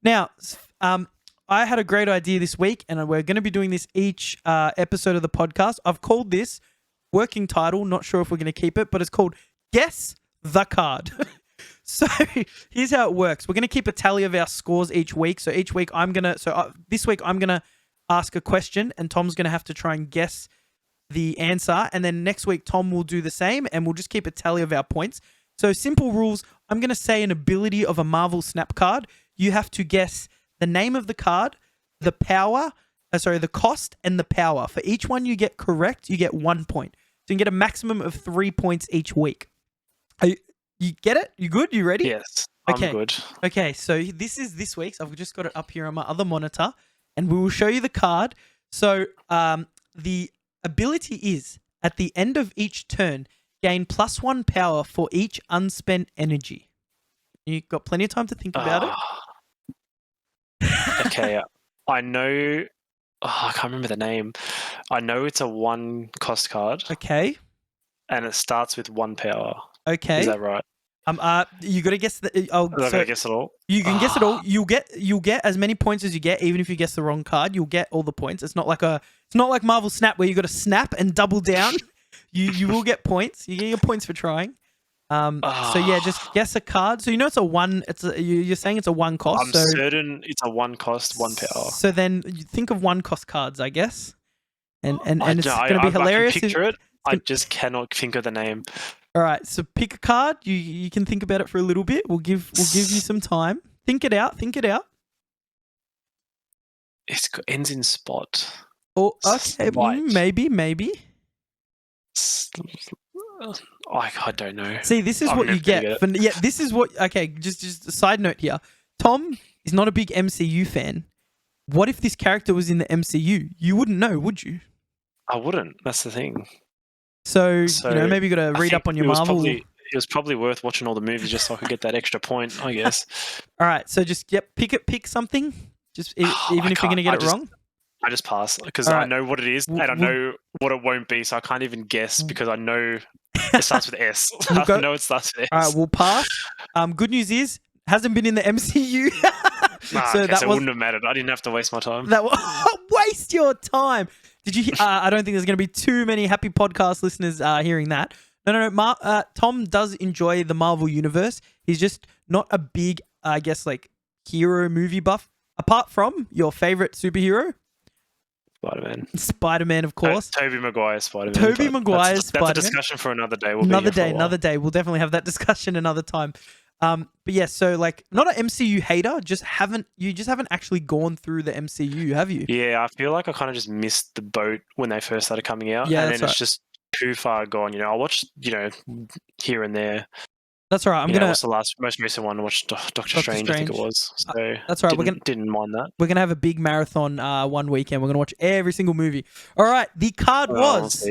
Now, I had a great idea this week, and we're going to be doing this each episode of the podcast. I've called this working title. Not sure if we're going to keep it, but it's called Guess the Card. So here's how it works. We're going to keep a tally of our scores each week. So each week this week I'm going to ask a question, and Tom's going to have to try and guess the answer, and then next week Tom will do the same, and we'll just keep a tally of our points. So simple rules. I'm going to say an ability of a Marvel Snap card. You have to guess the name of the card, the cost, and the power. For each one you get correct, you get 1 point. So you can get a maximum of 3 points each week. You get it? You good? You ready? Yes, okay. I'm good. Okay, so this is this week's. I've just got it up here on my other monitor, and we will show you the card. So the ability is, at the end of each turn, gain +1 power for each unspent energy. You've got plenty of time to think about it. Okay, I know... I can't remember the name. I know it's a 1 cost card. Okay. And it starts with 1 power. Okay. Is that right? You got to guess the. I'm not gonna guess it all. You can guess it all. You'll get as many points as you get, even if you guess the wrong card. You'll get all the points. It's not like Marvel Snap where you got to snap and double down. You will get points. You get your points for trying. So yeah, just guess a card. So you know it's a 1. You're saying it's a 1 cost. I'm certain it's a 1 cost, 1 power. So then you think of 1 cost cards, I guess. And it's going to be hilarious. I can picture it. I just cannot think of the name. All right, so pick a card. You can think about it for a little bit. We'll give you some time. Think it out. Ends in spot. Oh, okay, maybe. I don't know. See, this is what you get. This is what. Okay, just a side note here. Tom is not a big MCU fan. What if this character was in the MCU? You wouldn't know, would you? I wouldn't. That's the thing. So maybe you got to read up on your Marvel. It was probably worth watching all the movies just so I could get that extra point, I guess. All right, so just pick something. Just even if you're going to get it wrong. I just pass because I know what it is and I know what it won't be, so I can't even guess because I know it starts with S. I know it starts with S. All right, we'll pass. Good news is hasn't been in the MCU. So it wouldn't have mattered. I didn't have to waste my time. Waste your time. Did you? I don't think there's going to be too many happy podcast listeners hearing that. No. Tom does enjoy the Marvel universe. He's just not a big, I guess, like hero movie buff. Apart from your favorite superhero, Spider-Man, of course. Tobey Maguire, Spider-Man. Tobey Maguire, Spider-Man. That's a discussion for another day. Another day. We'll definitely have that discussion another time. But yeah, so like not an MCU hater, you just haven't actually gone through the MCU, have you? Yeah, I feel like I kind of just missed the boat when they first started coming out. Yeah, and then it's just too far gone. I watched, here and there. That's all right. What's the most recent one? I watched Doctor Strange, I think it was. So that's all right. Didn't mind that. We're gonna have a big marathon one weekend. We're gonna watch every single movie. All right. The card was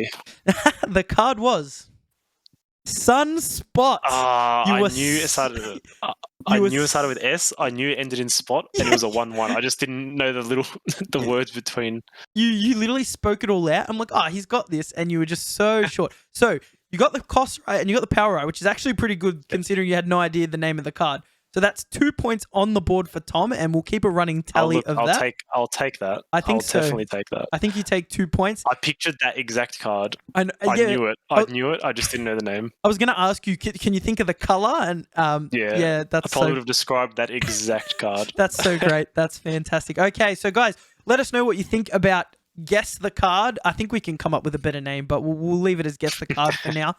Sunspot. I knew it started. I knew it started with S. I knew it ended in spot, and it was a 1-1. I just didn't know the words between. You literally spoke it all out. I'm like, he's got this, and you were just so short. So you got the cost right, and you got the power right, which is actually pretty good considering you had no idea the name of the card. So that's 2 points on the board for Tom, and we'll keep a running tally of that. I'll take that. I think I'll definitely take that. I think you take 2 points. I pictured that exact card. I knew it. I knew it. I just didn't know the name. I was going to ask you, can you think of the color? And that's I probably would have described that exact card. That's so great. That's fantastic. Okay, so guys, let us know what you think about Guess the Card. I think we can come up with a better name, but we'll leave it as Guess the Card for now.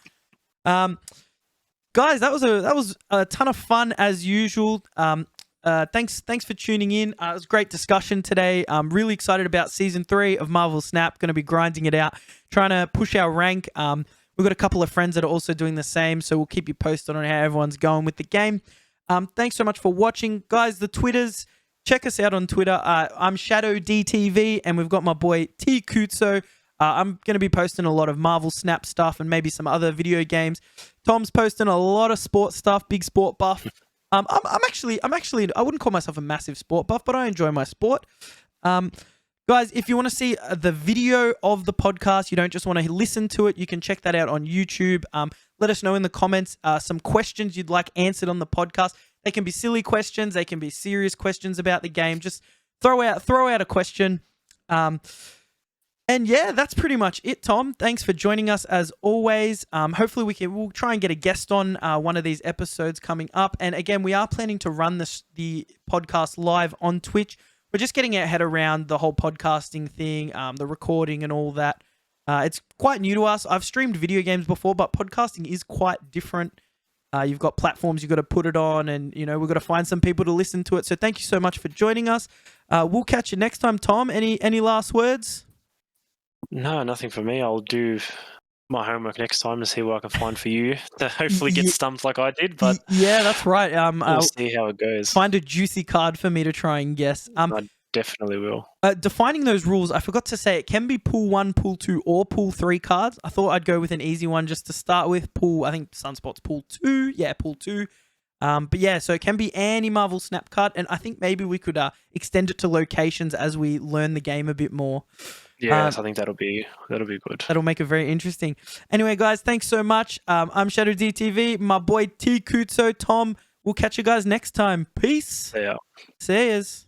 Guys, that was a ton of fun as usual. Thanks for tuning in. It was a great discussion today. I'm really excited about Season 3 of Marvel Snap. Going to be grinding it out, trying to push our rank. We've got a couple of friends that are also doing the same, so we'll keep you posted on how everyone's going with the game. Thanks so much for watching. Guys, the Twitters, check us out on Twitter. I'm ShadowDTV, and we've got my boy T Kutso. I'm going to be posting a lot of Marvel Snap stuff and maybe some other video games. Tom's posting a lot of sports stuff, big sport buff. I'm actually, I wouldn't call myself a massive sport buff, but I enjoy my sport. Guys, if you want to see the video of the podcast, you don't just want to listen to it, you can check that out on YouTube. Let us know in the comments some questions you'd like answered on the podcast. They can be silly questions, they can be serious questions about the game. Just throw out a question. And yeah, that's pretty much it, Tom. Thanks for joining us as always. Hopefully we'll try and get a guest on one of these episodes coming up. And again, we are planning to run the podcast live on Twitch. We're just getting our head around the whole podcasting thing, the recording and all that. It's quite new to us. I've streamed video games before, but podcasting is quite different. You've got platforms you've got to put it on, and we've got to find some people to listen to it. So thank you so much for joining us. We'll catch you next time, Tom. Any last words? No, nothing for me. I'll do my homework next time to see what I can find for you to hopefully get stumped like I did. But yeah, that's right. We'll see how it goes. Find a juicy card for me to try and guess. I definitely will. Defining those rules, I forgot to say it can be pool 1, pool 2, or pool 3 cards. I thought I'd go with an easy one just to start with. I think Sunspot's pool 2. Yeah, pool 2. But yeah, so it can be any Marvel Snap card, and I think maybe we could extend it to locations as we learn the game a bit more. Yes, I think that'll be good. That'll make it very interesting. Anyway, guys, thanks so much. I'm ShadowDTV, my boy T Kutso, Tom. We'll catch you guys next time. Peace. See ya. See yas.